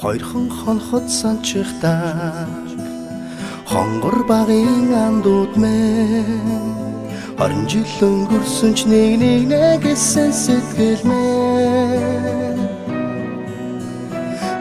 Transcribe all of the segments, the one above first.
Хоёрхан хонхот санчихтаа хонгор багын андууд мэн 20 жил өнгөрсөн ч нэг гэсэн сэтгэл мэн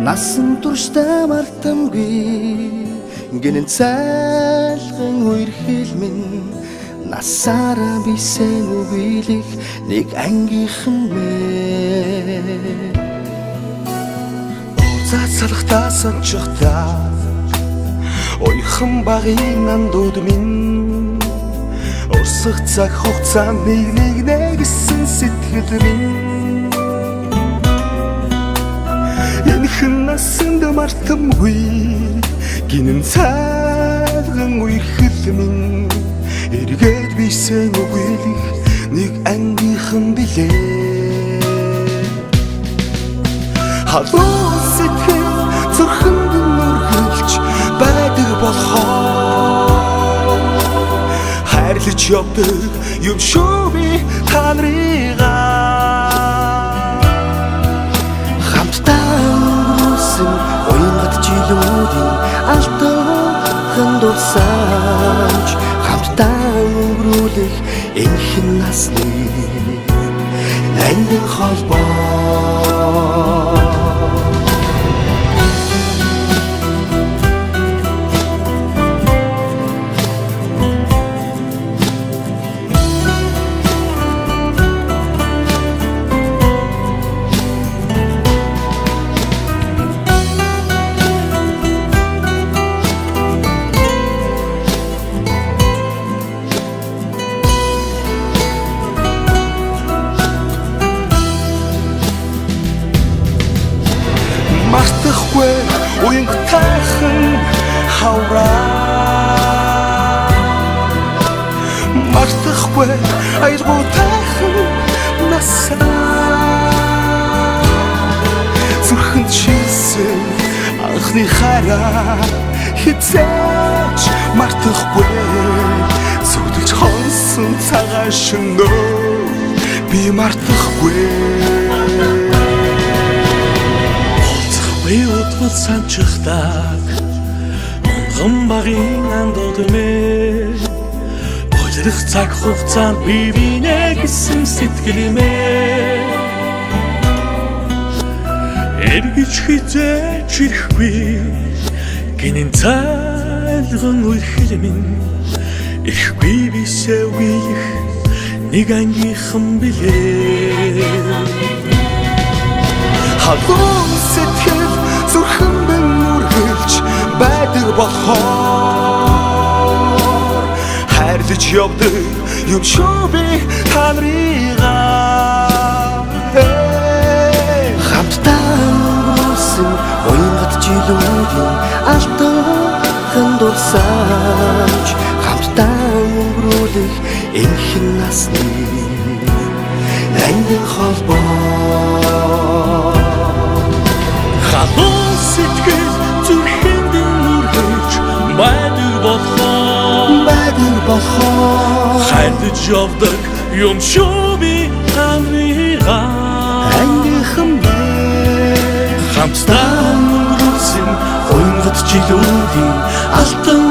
насан туршдаа мартамгүй гинэн цайлган үер хил минь насаараа бисэн үгийлэх нэг ангийнхан мэ цацалхтаа сончхтаа ойхон багын андууд минь урсах цаг хугацаанд нэг нэгсэн сэтгэл минь энэхэн насанд мартамгүй гинэн цaalган үерхэл минь эргээд бисэн үгийлэх нэг ангийнхан билээ халуун сэтгэл зүрхэнд нүргэлж байдаг болохоор хайрлаж явдаг юм шүү би та нарыгаа хамтдаа өнгөрүүлсэн уянгат жилүүдийн алтан дурсамж хамтдаа өнгөрүүлэх энэхэн насны ангин холбоо мартахгүй уянгатайхан хавраа мартахгүй аялгуутайхан насаа зүрхэнд шилсэн анхны хараа хизээч мартахгүй зүгдэж хонсон цагаан шөнөө би мартахгүй Уутгал санчхтаг онгон багын андууд мэ ойлрох цаг хугацаанд би бинэ гэсэн сэтгэл мэ эргэж хизээч ирэхгүй гинэн цайлган үерхэл минь ирэхгүй бисээ үеих нэг ангийнхан билээ халуун сэтгэл зүрхэнд нүргэлж байдаг болохоор хайрлаж явдаг юм шүү би та нарыгаа хамтдаа өнгөрүүлсэн уянгат жилүүдийн алтан дурсамж хамтдаа өнгөрүүлэх энэхэн насны ангин холбоо халуун сэтгэл зүрхэнд нүргэлж байдаг болохоор хайрлаж явдаг юм шүү би та нарыгаа ангийнхан мэ хамтдаа өнгөрүүлсэн уянгат жилүүдийн алтан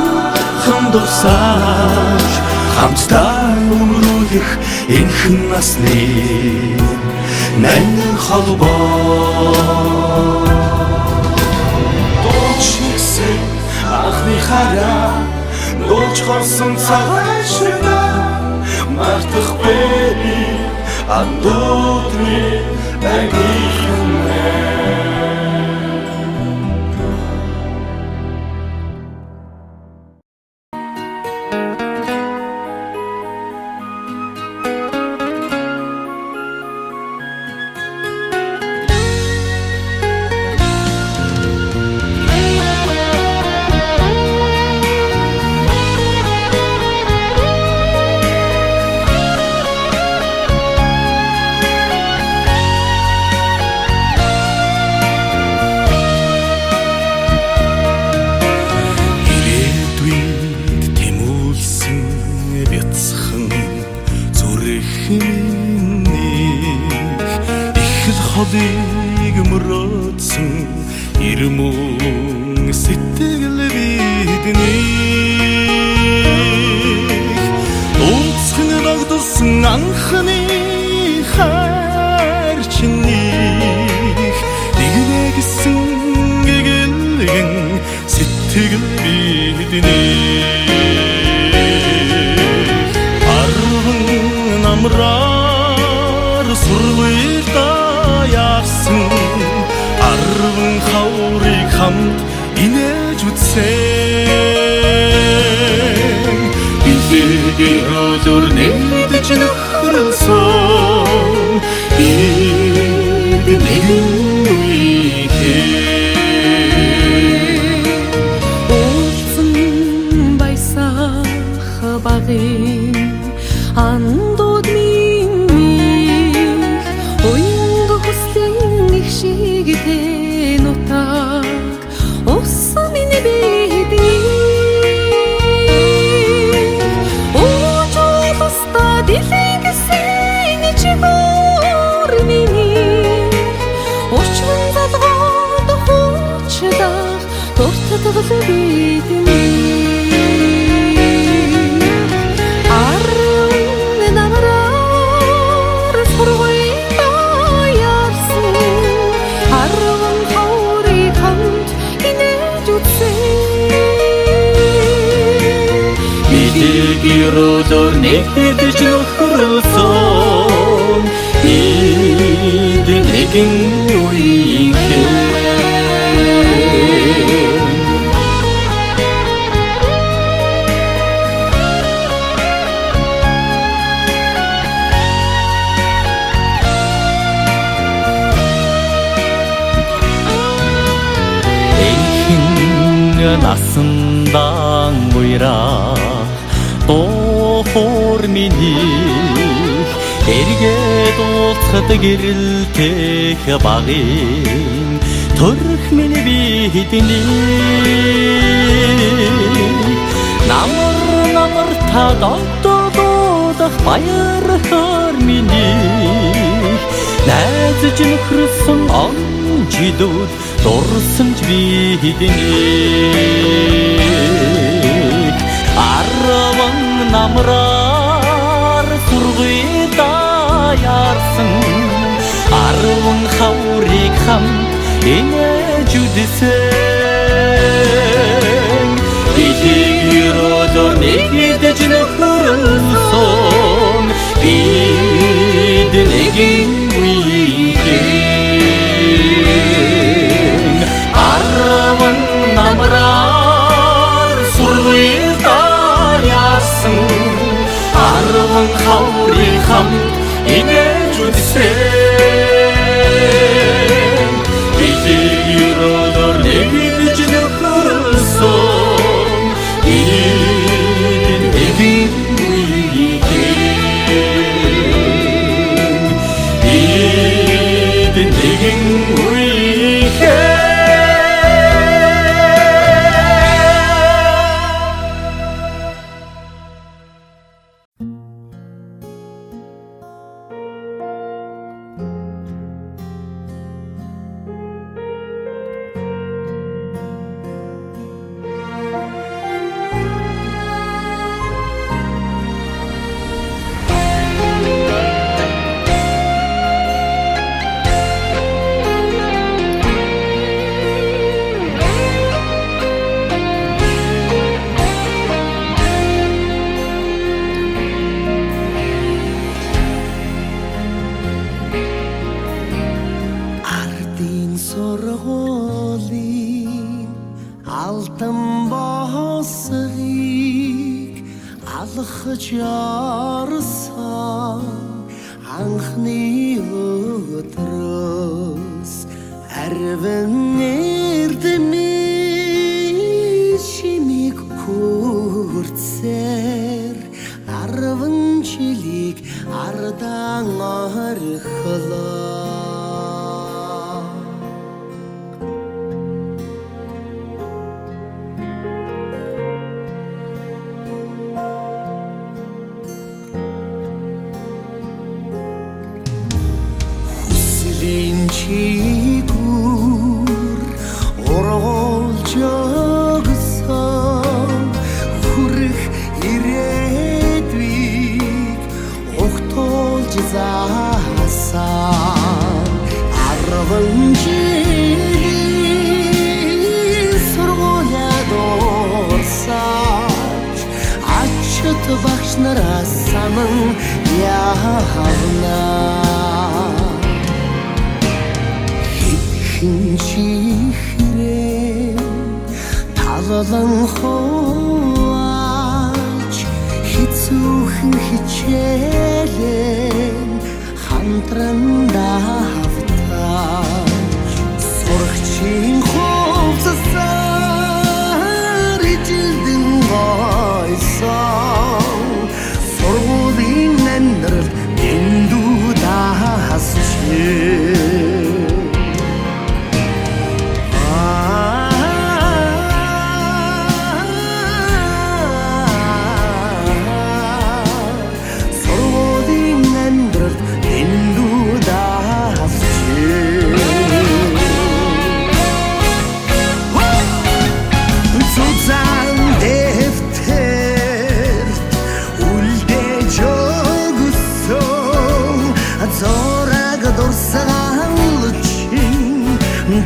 дурсамж хамтдаа өнгөрүүлэх энэхэн насны ангин холбоо анхны хараа дуулж хорсон цагаан шөнөө мартахгүй андууд минь ангийнхан мэ холыг мөрөөдсөн ирмөн сэтгэл бидний ууцхан нагдсан анхны хайр чиний нэгнэ гэсэн гэгэн сэтгэл бидний хамт инээж үзсэн билегийн өдөр нэгдэж нөхрөлсөн нэгэн андууд минь оюунг хүслийн их шигтэй нутаг усан миний бидий очолоста дэлгэсэн чигүүр миний очвон залгаад хуучдах дуртадгал бидний Өдөр нэгдэж нөхрөлсөн нэгэн үеийн насандан буйраа минийх эргээд уулзахад гэрэлтэх багын төрөх миний бидний намар та дододох баяр миний найзж нөхрсөн он жидүүд дурсамж бидний арван намраар сургуйда яарсан арван хаврыг хамт инээж үзсэн билегийн өдөр нэгдэж нөхрөлсөн бид нэгэн үеийн арван намраар сургуйда яарсан арван хаврыг хамт инээж үзсэн билегийн өдөр нэгдэж нөхрөлсөн бид нэгэн үеийн бид нэгэн үеийн Jarsan ankhni ötrös erven erdemi shimik kurtser arvan chilik ardan arkhla Linchigur orolcagsan hurih iredvik ohtolj zasan arvanjili sorgoya dorsaj achut bakshnar sanın yavna Чихрээ зарлан хувааж хэцүүхэн хичээлэн хамтран давтаж сурагчийн хувцасаар ижилдэн гойсон сургуулийн амьдрал дэндүү даасчээ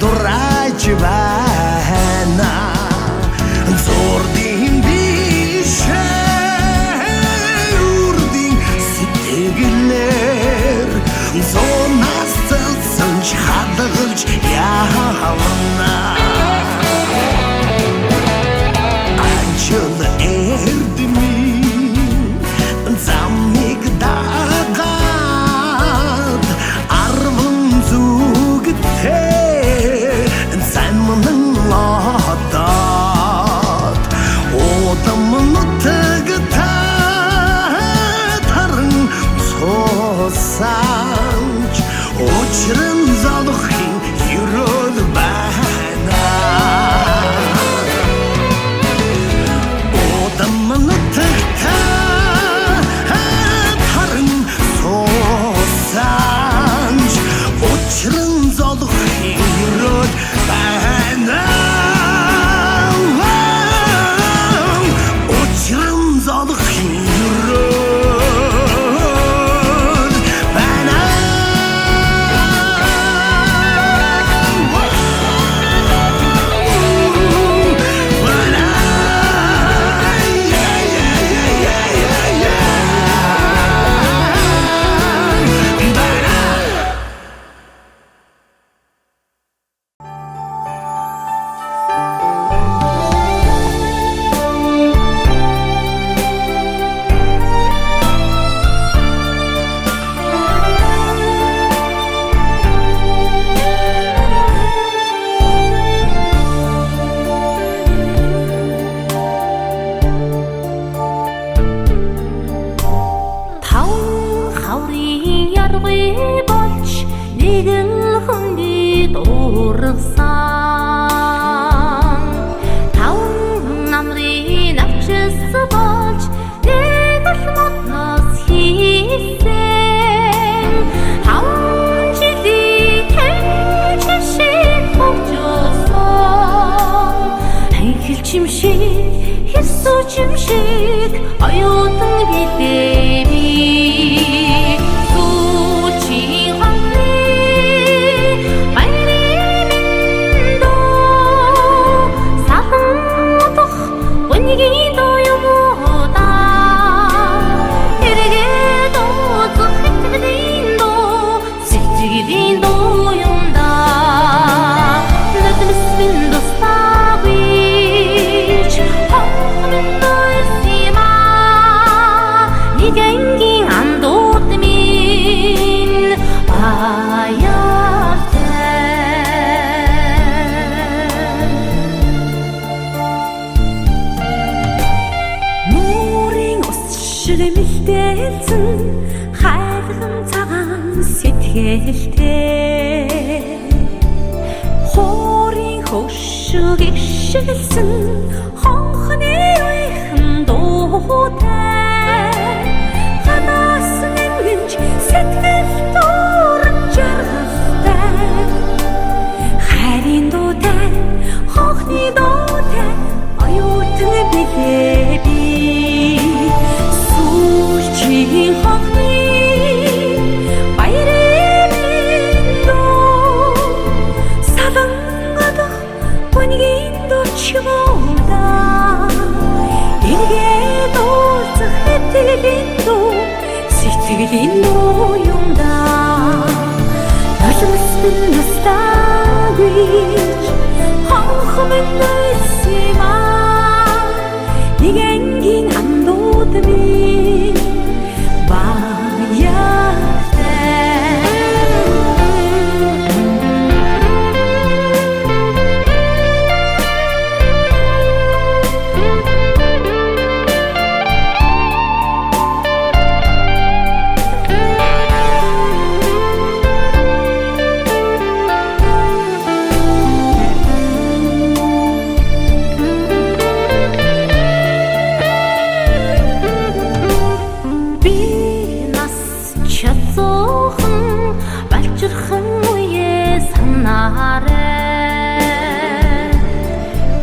дураач байна зордын бишээ үрдийн сэтгэлээр зонаас цэлсэн хадгалж явна ажил эрдмийн замыг дагаад арван зүгтээ санч очрон залхин юрод байна одамнатта харин санч очрон залхин юрод байна очрон залхин юрод Чимшиг оюутан билээми сүүчи хамны баярминдо сатамдах өнгийн доёмода эргээд озохитгэлийн до сэтгилийн доёмда латмисвин достагвич Гэнгийн андууд минь баяртай Нуурын ус шиг мэлтэлсэн хайрхан цагаан сэтгэлтэй Хоорын хөшиг ишгэлсэн хонхны уйхан дуутай Сэтгэл дуран жаргалтай хайрын дуутай хонхны дуутай оюутан билээ би сүүлчийн хонхны баярминдо салангадах өнгийн дурчмода эргээд уулзах хэтгэлийн дуу сэтгэлийн дуюмда нулимсдэн настагвич хонхмын найсима хожирхан үе санаарай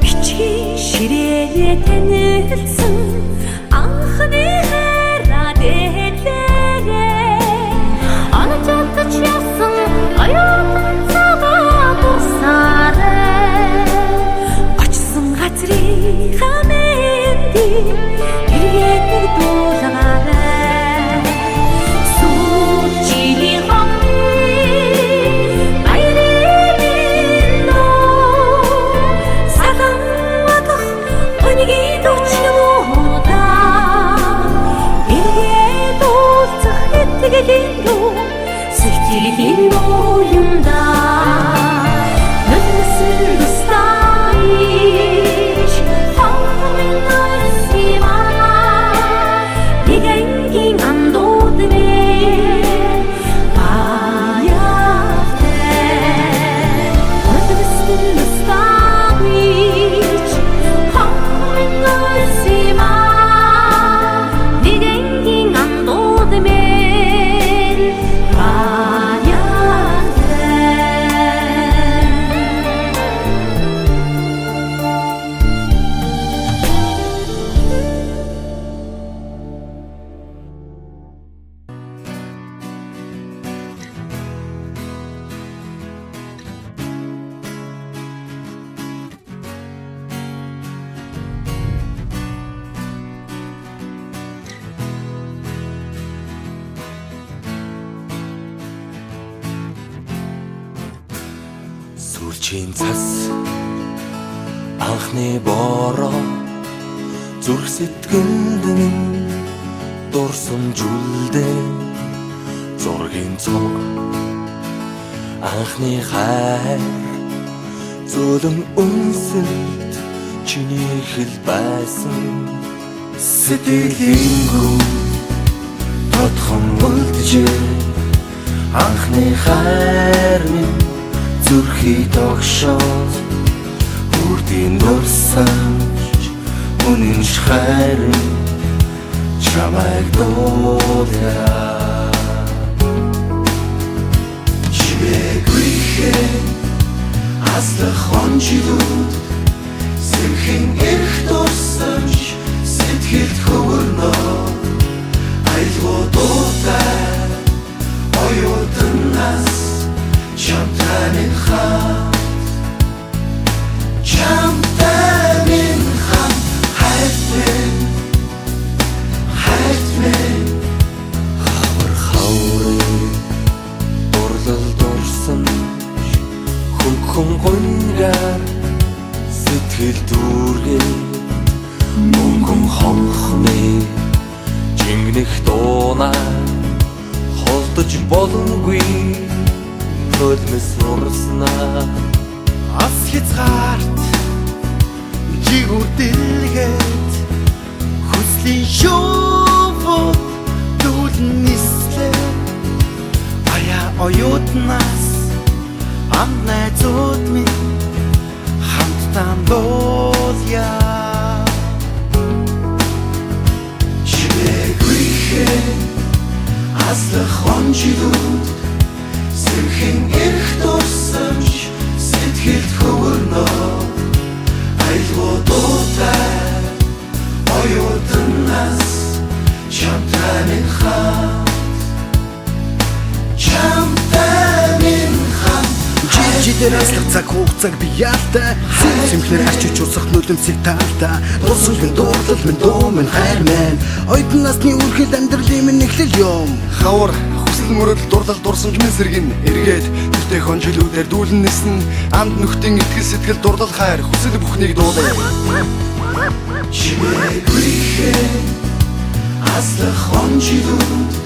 бичгийн ширээгээ танилцсан анхны хайраа дэлгэрээ анчаатч ясан аюулгүй цагаа дурсаарай очсон газрын хамэнди иргэдэг дуулаарай сүүчийн хамны баярын нөө садан мадах өнгийн дучмуудаа иргэд уулзах итгэлийн дуу сэтгэлийн уяндаа нөлөөсөн тустайш хонхын нойсима нэгэнгийн андууд мэ баяртай нөлөөсөн тустайш хонхын нойсима нэгэнгийн андууд мэ Сүлжийн цас анхны бороо зүрх сэтгэлд минь дурсан жүлдээ зургийн цог анхны хайр зөөлөн үнсэлт чиний хэл байсан сэтгэлийн гүн тодхон үлджээ анхны хайр минь зүрхий тогшоод үрдийн дурсамж үнэн хайрын чамайг дуулаа чимээгүй аслах хонжилууд сэрхэн эрх дурсамж сэтгэлд хөвөрнөө айлгуудуудаа оюутнаас Chamтай min хат хайтмэн хавар хаврын дурлал дурсан хөнгөн гонгаар сэтгэл дүүргээ мөнгөн хонхны жингнэх дуунаа холдож боломгүй хөлмөс урснаа Ас хязгаарт жигүрдэлгээд хүслийн шоувод дүүлэн нислээ ая оюутнаас ам найзууд минь хамтдаа боолъя чимээгүй аслах хонжилууд сэрхэн эрх дурсамж сэтгэлд хөвөрнөө айлгуудуудаа оюутнаас Chamтай min хат Жидээр аслах цаг хугацааг би яалтай Сэмхнэр харчиж усах нүлэмсийг таалтай Дурсан минь дуурлал минь дуу минь хайр минь Оюутан насны үргэлж амьдралын минь эхлэл юм хавар хүсэл мөрөдөл дурлал дурсамж минь сэргэн эргээд тэртээ хонжилүүдээр дүүлэн нисэн амд нөхдийн итгэл сэтгэл дурлал хайр хүсэл бүхнийг дуулаа чимээгүй аслах хонжилууд